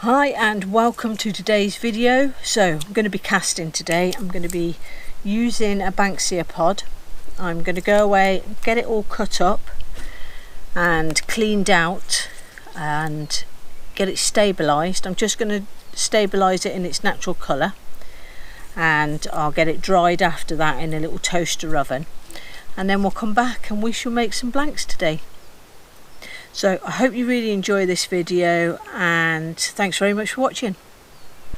Hi and welcome to today's video. So I'm going to be casting today. I'm going to be using a Banksia pod. I'm going to go away, get it all cut up and cleaned out and get it stabilised. I'm just going to stabilise it in its natural colour, and I'll get it dried after that in a little toaster oven, and then we'll come back and we shall make some blanks today. So I hope you really enjoy this video, and thanks very much for watching.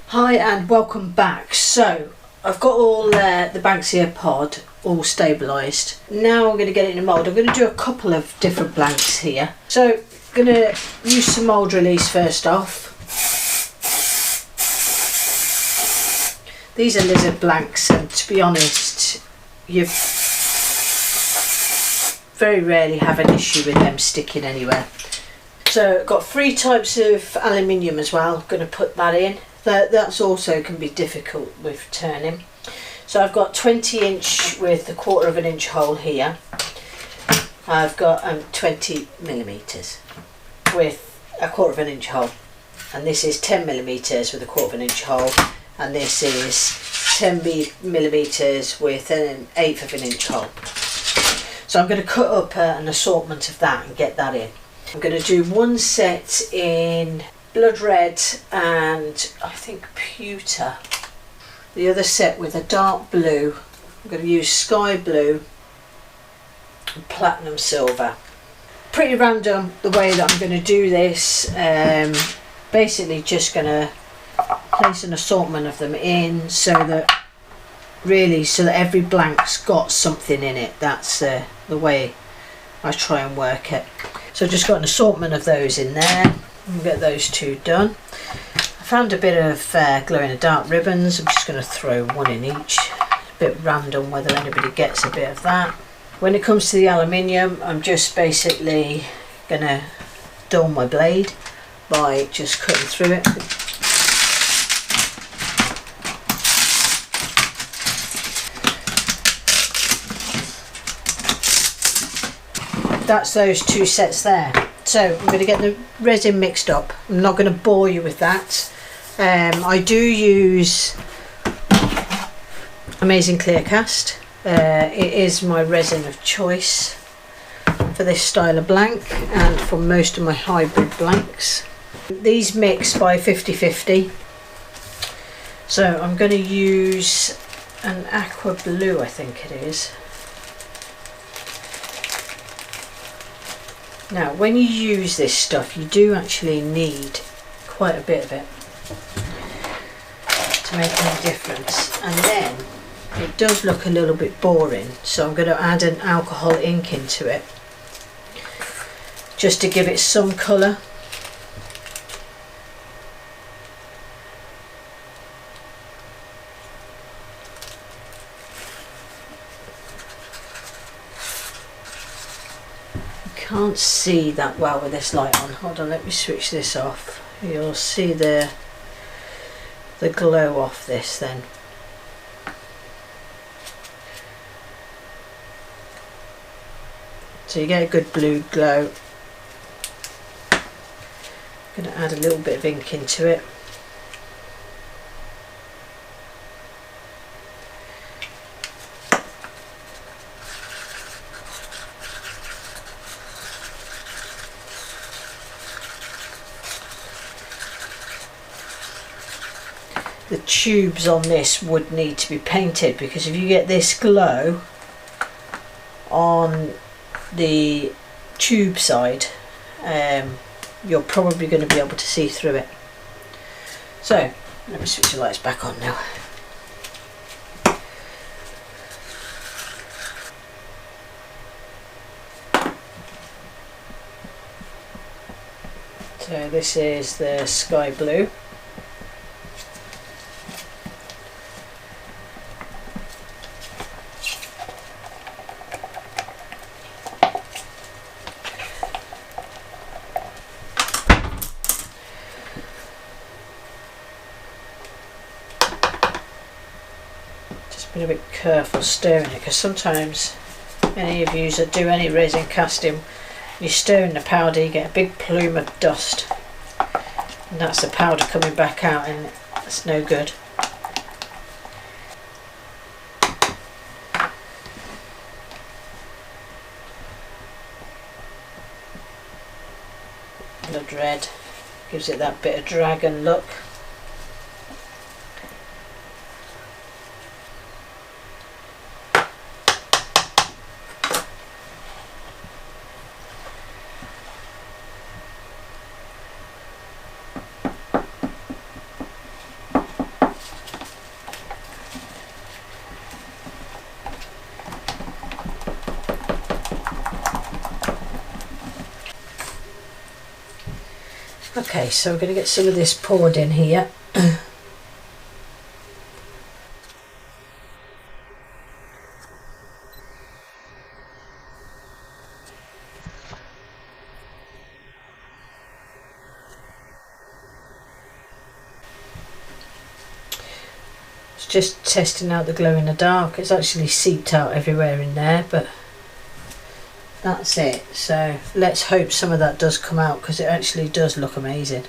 Hi and welcome back. So I've got all the Banksia pod all stabilised. Now I'm going to get it in a mould. I'm going to do a couple of different blanks here. So I'm going to use some mould release first off. These are lizard blanks, and to be honest, you very rarely have an issue with them sticking anywhere. So I've got 3 types of aluminium as well. I'm going to put that in. That's also can be difficult with turning. So I've got 20" with a 1/4 of an inch hole here. I've got 20mm with a 1/4 of an inch hole, and this is 10mm with a 1/4 of an inch hole, and this is 10mm with an 1/8 of an inch hole. So I'm going to cut up an assortment of that and get that in. I'm going to do one set in blood red and I think pewter. The other set with a dark blue. I'm going to use sky blue and platinum silver. Pretty random the way that I'm going to do this. Basically just going to place an assortment of them in so that every blank's got something in it. That's the way I try and work it. So I've just got an assortment of those in there. We'll get those 2 done. I found a bit of glow in the dark ribbons. I'm just going to throw 1 in each. A bit random whether anybody gets a bit of that. When it comes to the aluminium, I'm just basically going to dull my blade by just cutting through it. That's those 2 sets there. So I'm going to get the resin mixed up. I'm not going to bore you with that. I do use Amazing Clear Cast. It is my resin of choice for this style of blank and for most of my hybrid blanks. These mix by 50/50. So I'm going to use an aqua blue, I think it is. Now when you use this stuff you do actually need quite a bit of it to make any difference, and then it does look a little bit boring, so I'm going to add an alcohol ink into it just to give it some colour. Can't see that well with this light on. Hold on, let me switch this off. You'll see the glow off this then. So you get a good blue glow. I'm going to add a little bit of ink into it. The tubes on this would need to be painted, because if you get this glow on the tube side, you're probably going to be able to see through it. So let me switch the lights back on now. So this is the sky blue. Been a bit careful stirring it, because sometimes any of you that do any resin casting, you stir in the powder, you get a big plume of dust. And that's the powder coming back out, and that's no good. Blood red gives it that bit of dragon look. Okay, so we're going to get some of this poured in here. It's just testing out the glow in the dark. It's actually seeped out everywhere in there, but that's it. So let's hope some of that does come out, because it actually does look amazing.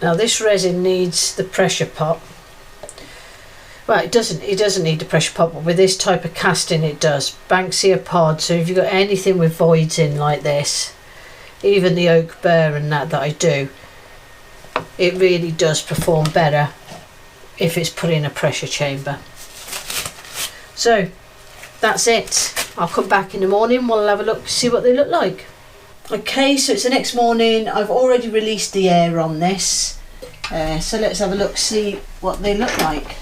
Now this resin needs the pressure pot. Well, it doesn't need the pressure pot, but with this type of casting it does. Banksia pod, so if you've got anything with voids in like this, even the oak burr and that I do, it really does perform better if it's put in a pressure chamber. So that's it. I'll come back in the morning, we'll have a look, see what they look like. Okay, so it's the next morning. I've already released the air on this, so let's have a look, see what they look like.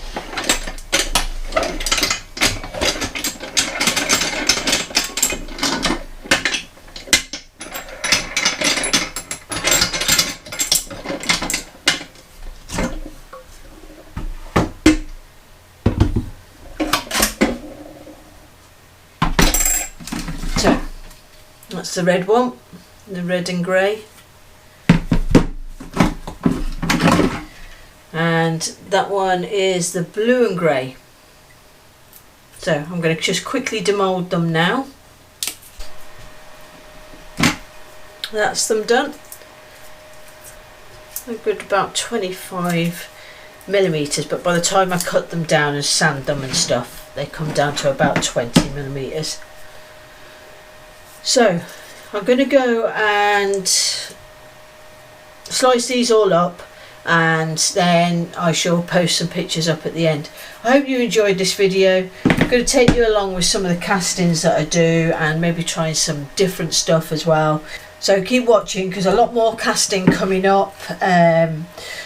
So that's the red one, the red and grey, and that one is the blue and grey. So I'm going to just quickly demould them now. That's them done. A good about 25mm, but by the time I cut them down and sand them and stuff, they come down to about 20mm. So I'm going to go and slice these all up, and then I shall post some pictures up at the end. I hope you enjoyed this video. I'm going to take you along with some of the castings that I do, and maybe trying some different stuff as well. So keep watching, because a lot more casting coming up.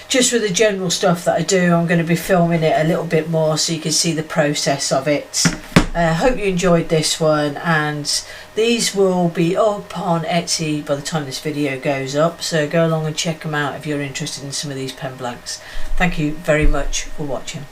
Just with the general stuff that I do, I'm going to be filming it a little bit more so you can see the process of it. Hope you enjoyed this one, and these will be up on Etsy by the time this video goes up, so go along and check them out if you're interested in some of these pen blanks. Thank you very much for watching.